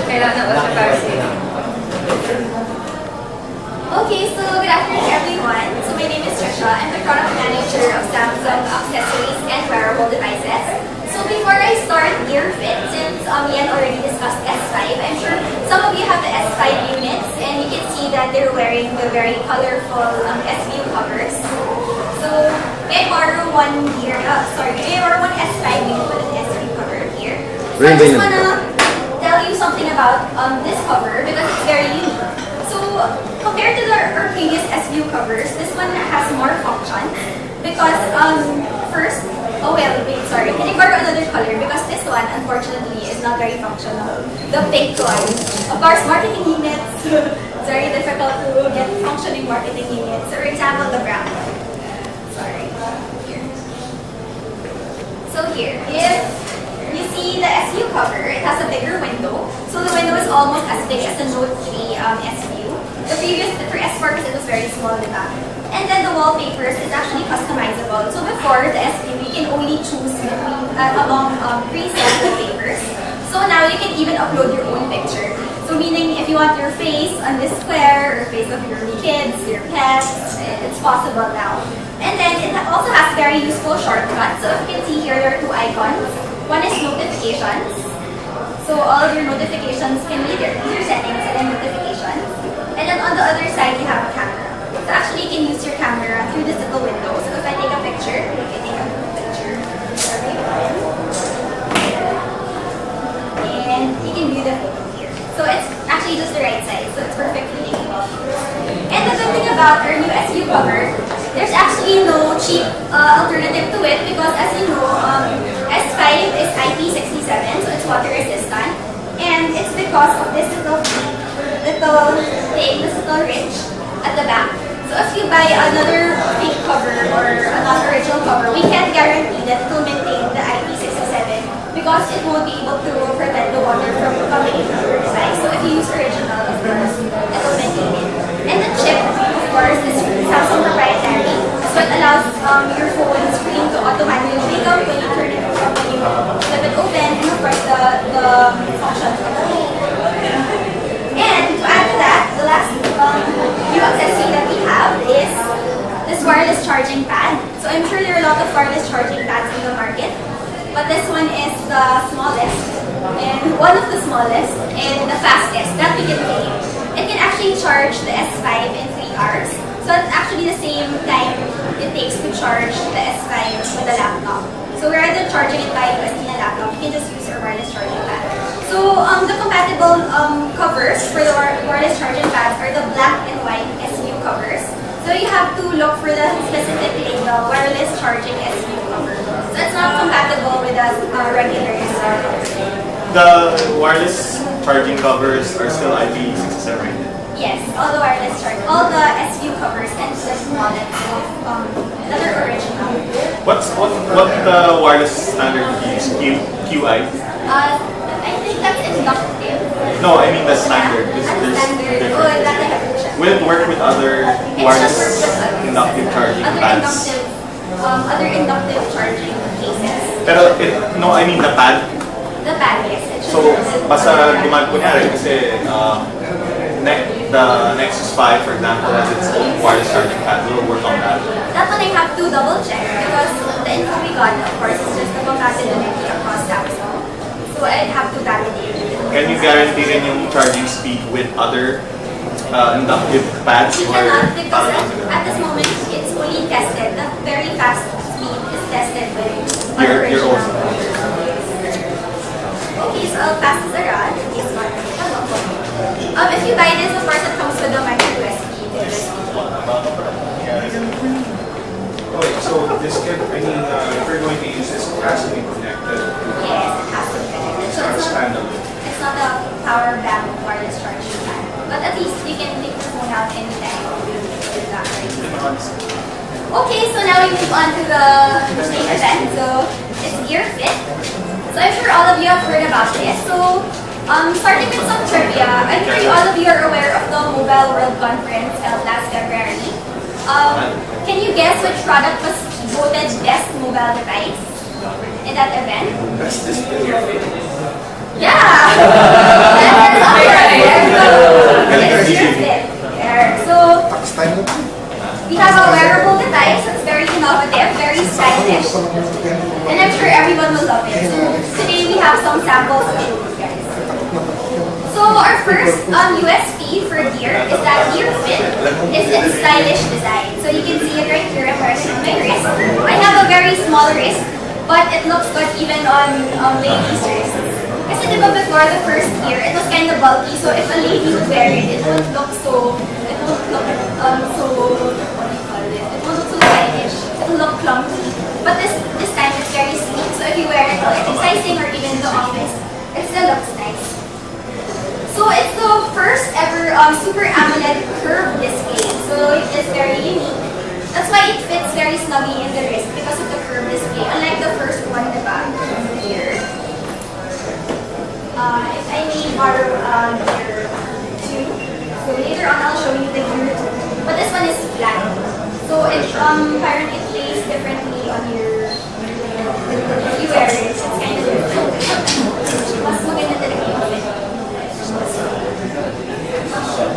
Kailangan ba siya para sa'yo? Okay, so good afternoon everyone. So my name is Trisha. I'm the product manager of Samsung accessories and wearable devices. So before I start GearFit, since Ian already discussed S5, I'm sure some of you have the S5 units and you can see that they're wearing the very colorful S-View covers. So may I borrow one S5 unit with an S-View cover here. So I just wanna tell you something about this cover because it's very unique. So compared to our previous S-View covers, this one has more functions because first, can I borrow another color because this one unfortunately is not very functional. The pink one. Of course, marketing units, it's very difficult to get functioning marketing units. So for example, the brown one. Here. So here, if you see the SU cover, it has a bigger window. So the window is almost as big as the Note 3 SU. The previous, for S4, it was very small, diba? And then the wallpapers is actually customizable. So before the SU, you can only choose between among preset wallpapers. So now you can even upload your own picture. So meaning if you want your face on this square or face of your kids, your pets, it's possible now. And then it also has very useful shortcuts. So if you can see here, there are two icons. One is notifications. So all of your notifications can be there. These are settings and then notifications. And then on the other side, you have a camera. So actually, you can use your camera through this little window. So if I take a picture, and you can view the photo here. So it's actually just the right size. So it's perfectly takeable. And the good thing about our new SU cover, there's actually no cheap alternative to it because as you know, S5 is IP67, so it's water resistant. And it's because of this little ridge at the back. So if you buy another fake cover or a non-original cover, we can't guarantee that it will maintain the IP67 because it won't be able to prevent the water from coming into your device. So if you use original, of course, it will maintain it. And the chip, of course, is Samsung proprietary. So it allows your phone screen to automatically wake up when you turn it on, when you flip it open, and of course the functions of the phone. And to add to that, the last new accessory that we have is this wireless charging pad. So I'm sure there are a lot of wireless charging pads in the market, but this one is the smallest and one of the smallest and the fastest that we can take. It can actually charge the S5 in 3 hours. So it's actually the same time it takes to charge the S5 with the laptop. So rather than charging it by USB na laptop, you can just use our wireless charging pad. So the compatible covers for the wireless charging pads are the black and white SU covers. So you have to look for the specific label, wireless charging SU cover. So it's not compatible with the regular SU covers. The wireless charging covers are still IP67 rated? Yes, all the wireless charging, all the SU covers and the smallest that are original. What wireless standard do you use? QI? I think that's inductive. No, I mean the standard. Standard. Oh, that I have to check. Will it work with other wireless inductive charging pads? Other inductive charging cases. Pero I mean the pad. The pad, yes. So basta kunyari kasi the Nexus 5, for example, has its own wireless charging pad. Will it work on that? That one I have to double check because the info we got, of course, is just the compatibility across Samsung. So I'd have to validate it. Can you guarantee rin yung charging speed with other inductive pads? You cannot because at this moment it's only tested. The very fast speed is tested with Your own. Okay, so I'll pass this around. Yes, one. If you buy this, of course, it comes with a micro USB. Okay, so this can, if we're going to use this, it has to be connected. Yes, it has to be connected. So It's standalone. it's not a power bank wireless charging pad. But at least you can take your phone out anytime with that. Okay, so now we move on to the main event. So it's GearFit. So I'm sure all of you have heard about this. So starting with some trivia, I'm sure all of you are aware of the Mobile World Conference held last February. Can you guess which product was voted best mobile device in that event? That's this GearFit. have some samples to show you guys. So our first USP for Gear is that Gear Fit is its stylish design. So you can see it right here, I'm wearing it on my wrist. I have a very small wrist, but it looks good even on ladies' wrists. Kasi diba before the first Gear, it was kind of bulky, so if a lady would wear it, it won't look so, what do you call it? It won't look so stylish, it will look clumsy. But this time it's very sleek, so if you wear it while exercising or even in the office, it still looks nice. So it's the first ever Super AMOLED curved display. So it's very unique. That's why it fits very snugly in the wrist because of the curved display. Unlike the first one, diba? Here. If I may borrow Gear 2. So later on I'll show you the Gear 2. But this one is flat. So parang it lays differently on your, if you wear it, it's kind of different. Mas maganda talaga yung fit.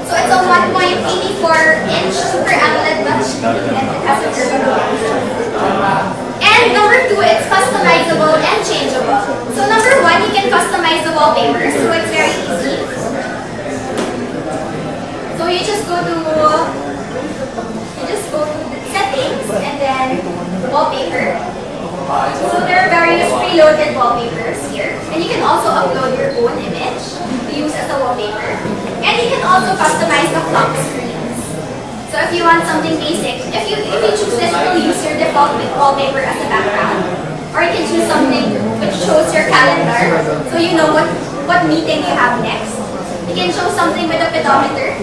So it's a 1.84-inch Super AMOLED touchscreen and it has a ergonomic. And number 2, it's customizable and changeable. So number 1, you can customize the wallpaper, so it's very easy. So you just go to the settings and then wallpaper. So there are various preloaded wallpapers here, and you can also upload your own image to use as a wallpaper. And you can also customize the clock screens. So if you want something basic, if you choose this, you will use your default wallpaper as a background. Or you can choose something which shows your calendar, so you know what meeting you have next. You can show something with a pedometer,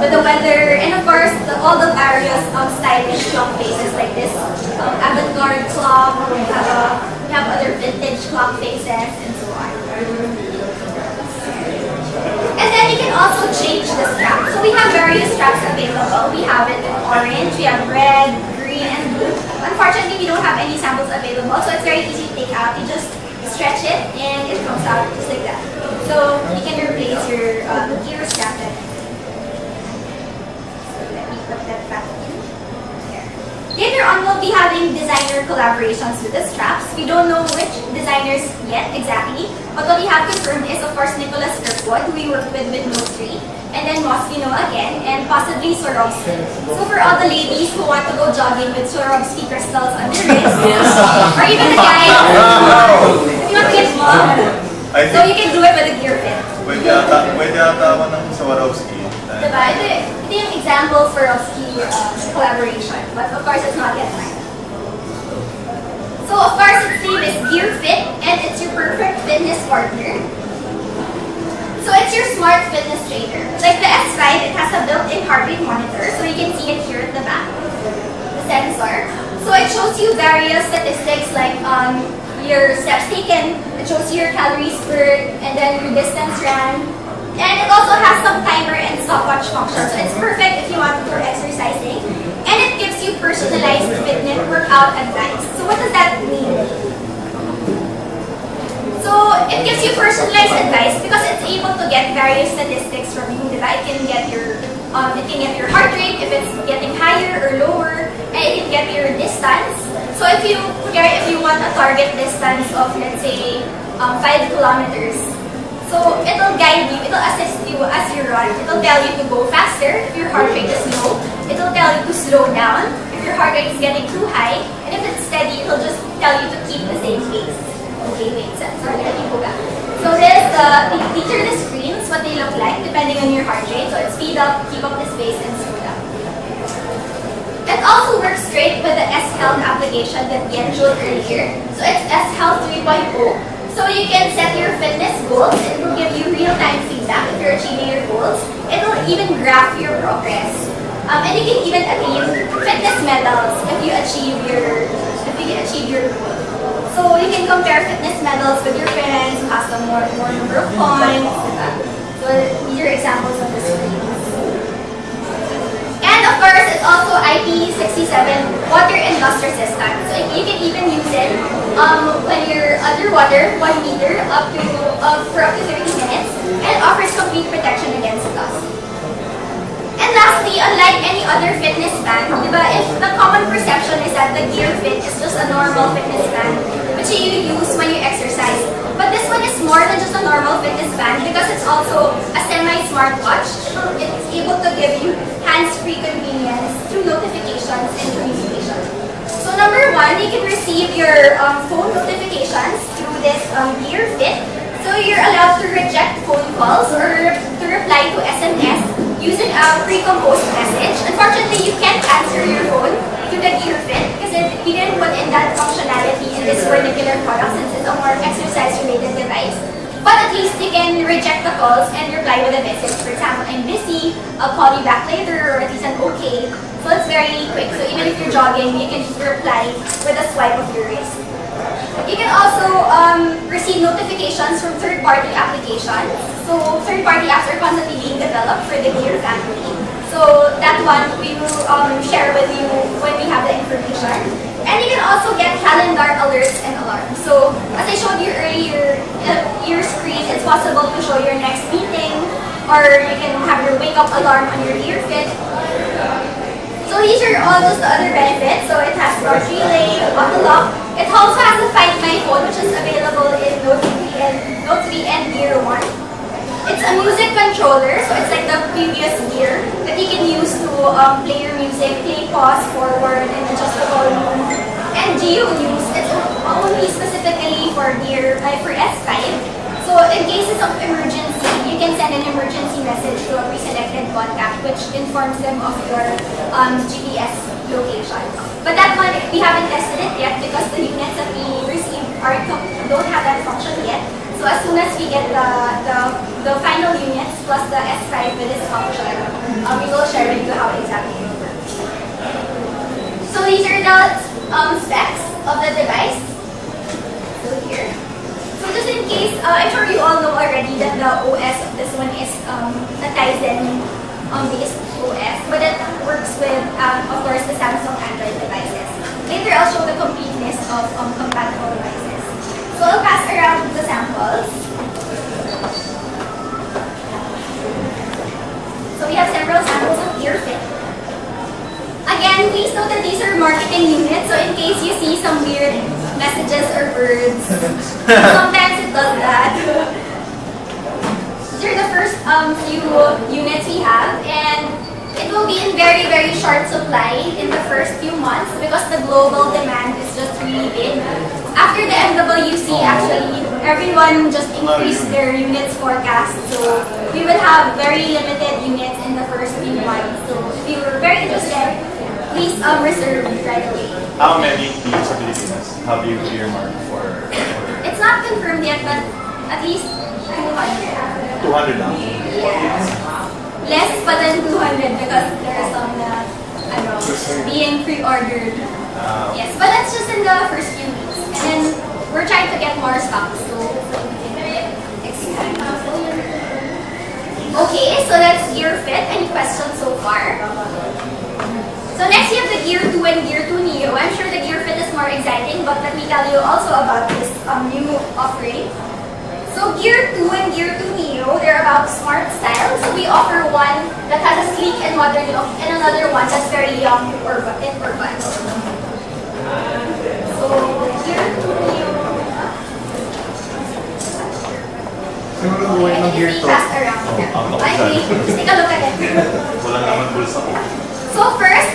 with the weather, and of course all the various stylish clock faces like this avant-garde clock. We have other vintage clock faces and so on. And then you can also change the strap. So we have various straps available. We have it in orange, we have red, green, and blue. Unfortunately, we don't have any samples available, so it's very easy to take out. You just stretch it and it comes out just like that. So you can replace your gear strap then. So let me put that back in here. Later on, we'll be having designer collaborations with the straps. We don't know which designers yet exactly, but what we have confirmed is, of course, Nicholas Kirkwood, who we work with Notary, and then Moschino again, and possibly Swarovski. So for all the ladies who want to go jogging with Swarovski crystals on their wrist, or even the guys, if you want to get mom, so you can do it with a Gear Fit. Pwede ata ako ng Swarovski. Diba? Ito yung example for Swarovski collaboration, but of course it's not yet mine. So of course its name is Gear Fit, and it's your perfect fitness partner. So it's your smart fitness trainer. Like the S5, it has a built-in heart rate monitor, so you can see it here at the back, the sensor. So it shows you various statistics like your steps taken, it shows you your calories burned, and then your distance ran. And it also has some timer and stopwatch function, so it's perfect if you want to go exercising. And it gives you personalized fitness workout advice. So what does that mean? So it gives you personalized advice because it's able to get various statistics from you. It can get your heart rate if it's getting higher or lower, and it can get your distance. So if you want a target distance of, let's say 5 kilometers, so it'll guide you, it'll assist you as you run. It'll tell you to go faster if your heart rate is low. It'll tell you to slow down if your heart rate is getting too high. And if it's steady, it'll just tell you to keep the same pace. Okay, wait, sorry, let me go back. So these are the screens, what they look like depending on your heart rate. So it's speed up, keep up the pace, and slow down. It also works great with the S-Health application that Yen showed earlier. So it's S-Health 3.0. So you can set your fitness goals. It will give you real-time feedback if you're achieving your goals. It will even graph your progress. And you can even attain fitness medals if you achieve your goal. So you can compare fitness medals with your friends who has some more number of points. So these are examples of the screens. And of course, it's also IP67 water and dust resistant. So you can even use it when you're underwater, 1 meter for up to 30 minutes, and it offers complete protection against dust. And lastly, unlike any other fitness band, diba, if the common perception is that the Gear Fit is just a normal fitness band which you use when you exercise smartwatch. It's able to give you hands-free convenience through notifications and communication. So number one, you can receive your phone notifications through this Gear Fit. So you're allowed to reject phone calls or to reply to SMS using a pre-composed message. Unfortunately, you can't answer your phone through the Gear Fit because we didn't put in that functionality in this particular product since it's a more exercise-related device. But at least you can reject the calls and reply with a message. For example, I'm busy, I'll call you back later, or at least an okay. So it's very quick. So even if you're jogging, you can just reply with a swipe of your wrist. You can also receive notifications from third-party applications. So third-party apps are constantly being developed for the Gear family. So that one we will share with you when we have the information. And you can also get calendar alerts and alarms. So as I showed you earlier, your screen, it's possible to show your next meeting, or you can have your wake-up alarm on your Gear Fit. So these are all just the other benefits. So it has smart relay, auto lock. It also has a Find My Phone, which is available in Note 3 and Gear 1. It's a music controller, so it's like the previous Gear that you can use to play your music, play pause, forward, and adjust the volume. And Geo News, it's only specifically for for S5. So in cases of emergency, you can send an emergency message to a pre-selected contact, which informs them of your GPS location. But that one, we haven't tested it yet because the units that we received don't have that function yet. So as soon as we get the final units plus the S5 with this function, we will share with you how exactly it works. So these are the specs of the device. So here. So just in case, I'm sure you all know already that the OS of this one is a Tizen based OS, but it works with, of course, the Samsung Android devices. Later, I'll show the complete list of compatible devices. So I'll pass around the samples. So we have several samples of Gear Fit. Again, please note that these are marketing units, so in case you see some weird messages or words, sometimes it does that. These are the first few units we have, and it will be in very, very short supply in the first few months because the global demand is just really big. After the MWC, actually, everyone just increased their units forecast. So we will have very limited units in the first few months. So if you were very interested, please reserve right away. How many usabilities have you earmarked for? It's not confirmed yet, but at least 200. 200 now. Yes. Less pa than 200 because there are some being pre-ordered. Yes, but that's just in the first few weeks. And then we're trying to get more stock, so we can expand. Okay, so that's Gear Fit. Any questions so far? So next we have the Gear 2 and Gear 2 Neo. I'm sure the Gear Fit is more exciting, but let me tell you also about this new offering. So Gear 2 and Gear 2 Neo, they're about smart style. So we offer one that has a sleek and modern look, and another one that's very young and urban. So Gear 2 Neo. Let me pass around. Anyway, just take a look at it. Wala naman bulsa ko. So first,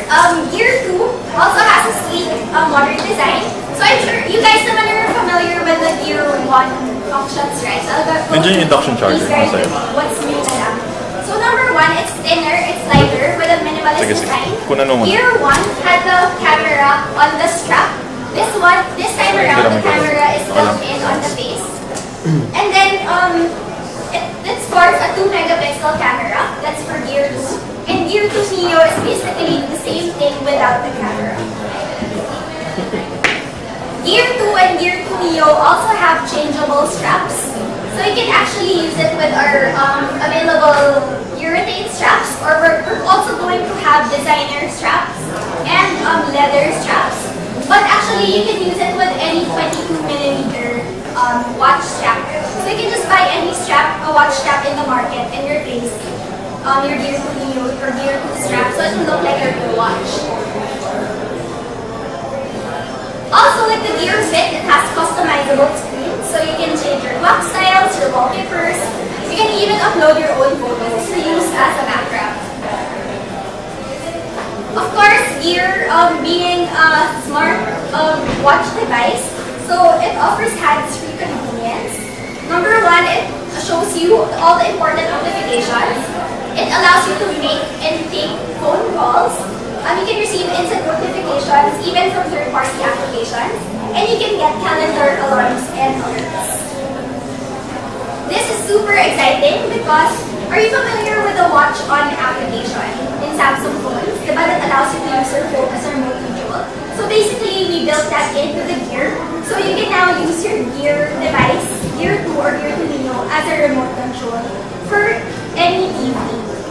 Gear 2 also has a sleek, modern design. So I'm sure you guys naman are familiar with the Gear 1 functions, right? So Nandiyan yung induction charger. What's new na lang. So number 1, it's thinner, it's lighter, with a minimalist design. Gear 1 had the camera on the strap. This time around, the camera is built in on the face. And then, it sports a 2-megapixel camera. That's for Gear 2. And Gear 2 Neo is basically the same thing without the camera. Gear 2 and Gear 2 Neo also have changeable straps. So you can actually use it with our available urethane straps, or we're also going to have designer straps and leather straps. But actually you can use it with any 22mm watch strap. So you can just buy any strap, a watch strap in the market, and replace your Gear 2 Neo or Gear 2 strap, so it will look like a real watch. Also, like the Gear Fit, it has customizable screens, so you can change your clock styles, your wallpapers. You can even upload your own photos to use as a background. Of course, gear being a smart watch device, so it offers hands-free convenience. Number one, it shows you all the important notifications. It allows you to make and take phone calls. You can receive instant notifications even from third-party applications. And you can get calendar alarms and alerts. This is super exciting because, are you familiar with the Watch On application in Samsung phones? Diba that allows you to use your phone as a remote control? So basically, we built that into the Gear. So you can now use your Gear device, Gear 2 or Gear 2 Neo as a remote control for any TV.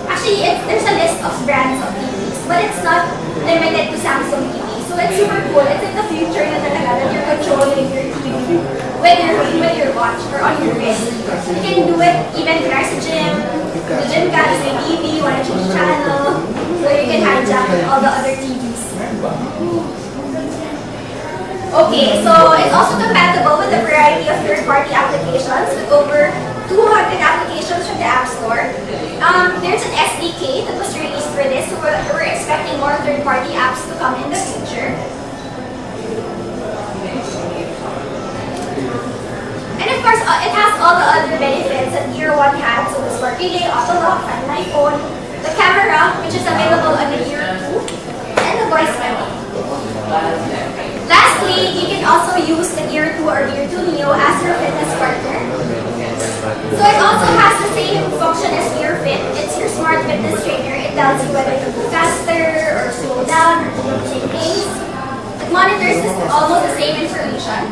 Actually, there's a list of brands of TVs, but it's not limited to Samsung TV. So it's super cool. It's in the future na talaga that you're controlling your TV with your watch or on your wrist. You can do it even when you're at the gym. The gym ka, there's a TV, you want to change channel. So you can hijack all the other TVs. Okay, so it's also compatible with a variety of third-party applications with over 200 applications from the App Store. There's an SDK that was released for this, so we're expecting more third-party apps to come in the future. And of course, it has all the other benefits that Gear 1 had, so the smart relay, auto lock, find my phone, the camera, which is available on the Gear 2, and the voice memo. Lastly, you can also use the Gear 2 or Gear 2 Neo as your fitness partner. So it also has the same function as Gear Fit. It's your smart fitness trainer. It tells you whether to go faster or slow down or keep the same pace. It monitors almost the same information.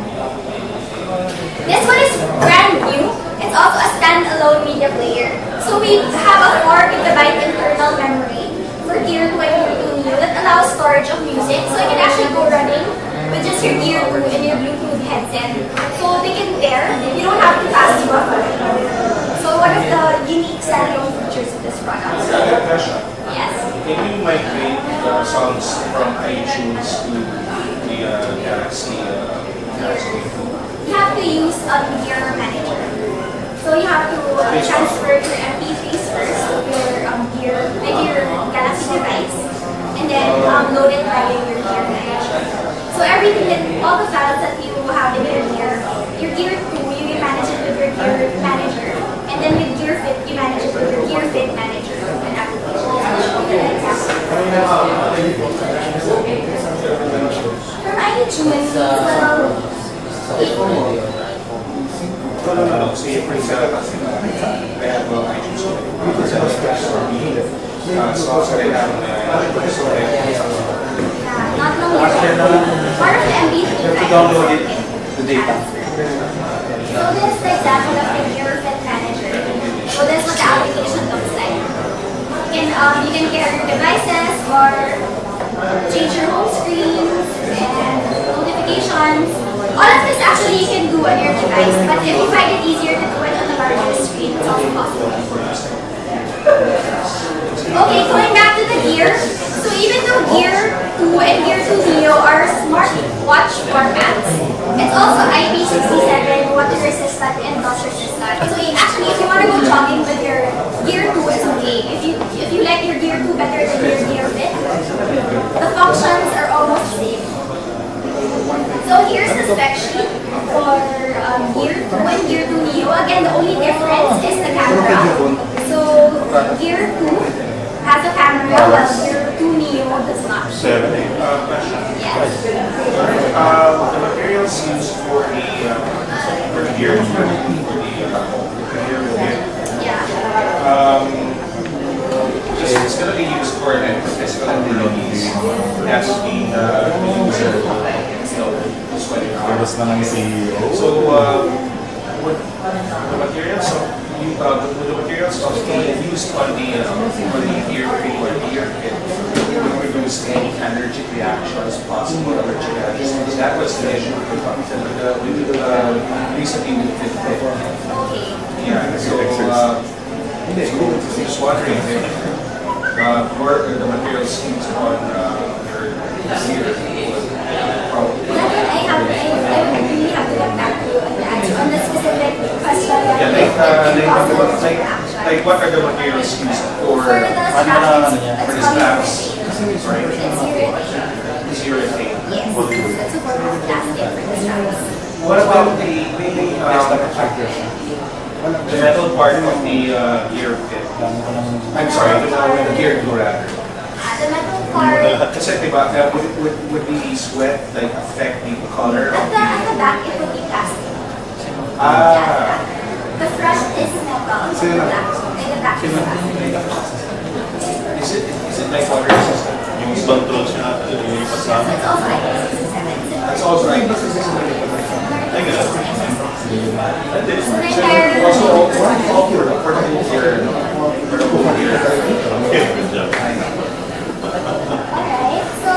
This one is brand new. It's also a standalone media player. So we have a 4 GB internal memory for Gear 2 and Gear 2 Neo that allows storage of music. So you can actually go running with just your Gear 2 and your Bluetooth headset. So they can pair. You don't have to pass through a phone. So one of the unique standalone features of this product. Tasha, Yes. can you migrate songs from iTunes to the Galaxy? You have to use a Gear Manager. So you have to transfer your MP3s first of your Galaxy device, and then load it via your Gear Manager. So everything all the files that you have in your Gear 2, you can manage it with your Gear Manager, and then with Gear Fit, you manage it with your Gear Fit Manager and application. From iTunes, No, so you bring that up. I have iTunes. So I have not long ago. Part of the MP3 file. the data. So this is the example of the Gear Fit Manager. So this is what the application looks like. You can pair your devices or change your home screens and notifications. All of this actually you can do on your device, but if you find it easier to do it on the larger screen, it's also possible. Okay, going back to the Gear. So even though Gear 2 and Gear 2 Neo are smart watch formats, it's also IP67, water resistant, and dust resistant. So actually, if you want to go jogging with your Gear 2, it's okay. If you like your Gear 2 better than your Gear Fit, the functions are almost the same. So here's the spec sheet for Gear 2 and Gear 2 Neo. Again, the only difference is the camera. So Gear 2 has a camera while Gear 2 Neo does not. Question. Yes. The materials used for the Gear 2 Yeah. it's going to be used for the physical abilities. That's the user. Labas na lang si CEO. So, with the materials of used on the Gear 3 or Gear Fit, we reduce any allergic reactions, possible allergic reactions. That was the issue with recently with Fit. Yeah, so just wondering if the materials used on your Gear I really have to get back to you on the specific question. Yeah, Like, what are the materials used for For the straps, for the it's straps? polyurethane. It's urethane. Is urethane. Yes, it's a form of plastic for the straps. What about the metal part of the gear fit? I'm sorry, the gear tool rather. The metal part, Kasi diba, would the sweat like affect the color of at the back, it would be plastic. Ah, The front is metal, the back is plastic. is it like water resistant? Yung ibang tools nyo natin, yung ipas So namin. it's also IP67. It's also like Ay, ganun. Hindi. also all for the whole gear. For the whole gear. Okay, good job. Alright, so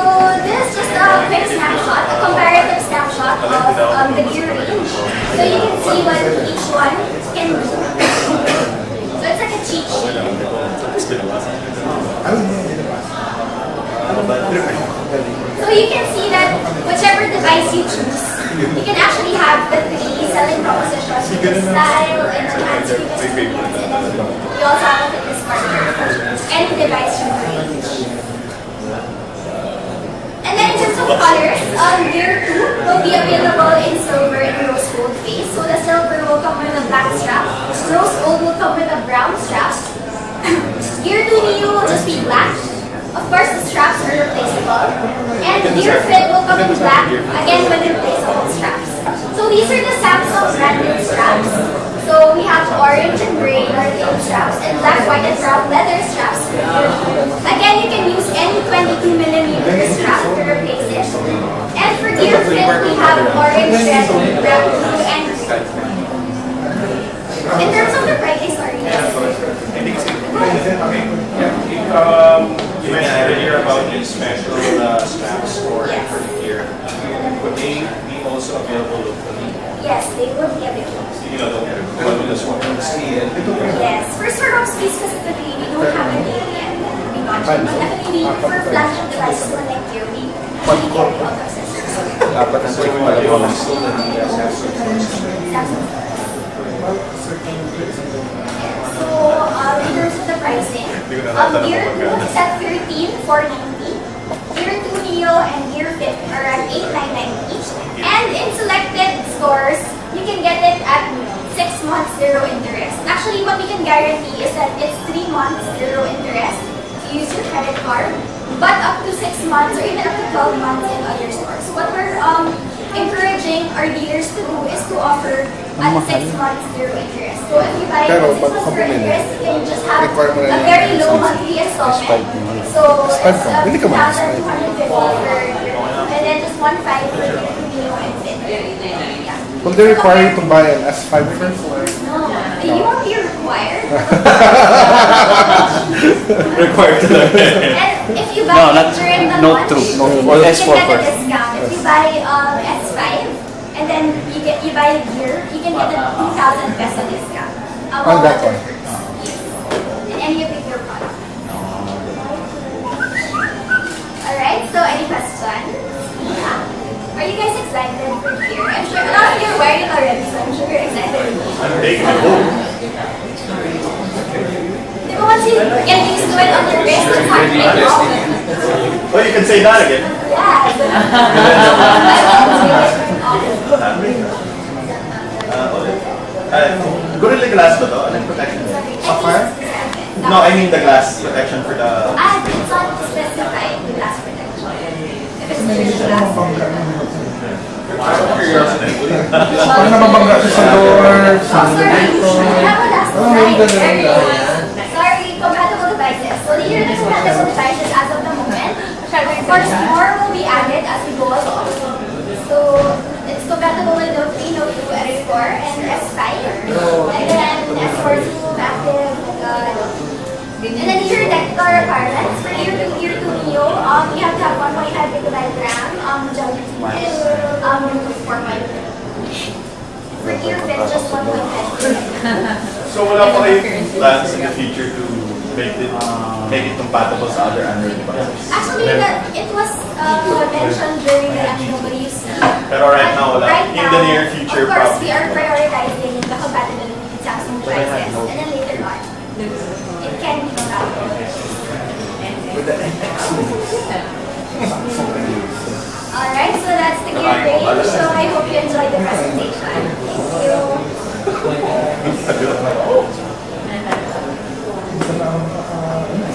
this is just a quick snapshot, a comparative snapshot of the gear range. So you can see what each one can do. So it's like a cheat sheet. So you can see that whichever device you choose, you can actually have the three selling propositions: style, enhanced convenience, and then you also have a fitness partner for any device you range. And then in terms of colors, Gear 2 will be available in silver and rose gold phase. So the silver will come with a black strap, rose gold will come with a brown strap. Gear 2 Neo will just be black. Of course, the straps are replaceable. And Gear Fit will come in black, again with replaceable straps. So these are the Samsung branded straps. So we have orange and gray Northern straps and black, white, and brown leather straps. Again, you can use any 22mm strap to replace it. And for Gear Fit, we have orange, red, brown, blue, and green. In terms of the pricing, sorry. I think it's Okay. You mentioned earlier about the special straps for the gear. Would they be also available locally? Yes, they would be available. you know, What would this one see? Yes, for Sir Space specifically, we don't have a name yet. We launched it. But definitely, for flagship devices like here, we carry all the accessories. So you want to still the Samsung? Samsung. So, in terms of the pricing, Gear 2 is at 13,490. Gear 2 Neo and Gear Fit are at 8,990 each. And in selected stores, you can get it at 6 months, 0 interest. Actually, what we can guarantee is that it's 3 months, 0 interest. You use your credit card, but up to 6 months or even up to 12 months in other stores. So what we're encouraging our dealers to do is to offer at 6 months, 0 interest. So if you buy at 6 months, 0 interest, you can just have a very low monthly installment. So it's 2,250 for and then just 1,500 for Neo and Fit. Yeah. Will they require you to buy an S5 first? No, you won't be required. required to learn. And if you buy No, it not- during the no, launch, true. No, you or can S4 get a first. discount. If you buy S5 and then you buy a gear, you can get a 2,000 peso discount. On that one? Yes. In any of your products. Alright, so any questions? Yeah. Are you guys excited for gear? I'm sure a lot of you are wearing it already, so I'm sure you're excited. I'm taking it home. Di ba once you get used to it on your wrist, it's hard to take it off. Oh, you can say that again. Yes. Gorilla Glass ba to? Anong protection? Sapphire? No, I mean the glass protection for the... It's not specified with glass protection. If it's Gorilla Glass. Pag nababangga siya sa door, sa Oh, sorry. I have a last slide. ganun. Sorry, compatible devices. So these are the compatible devices as of the moment. Of course, more will be added as we go along. So it's compatible with Note 3, Note 2, Edit 4, and S5. And then S42, Active, and then these are technical requirements. For Gear 2 Neo, you have to have 1.5 gigabyte RAM, Jelly and Bluetooth 4.0. For Gear Fit, just 1.5 gigabyte. So wala pa kayong plans in the future to make it compatible sa other Android devices? Actually, it was mentioned during the WWC. Pero right now, wala. In the near future, of course, probably. we are prioritizing the compatibility with Samsung devices. And then later on, It can be traveled. Alright, so that's the gear range. So I hope you enjoyed the presentation. Thank you.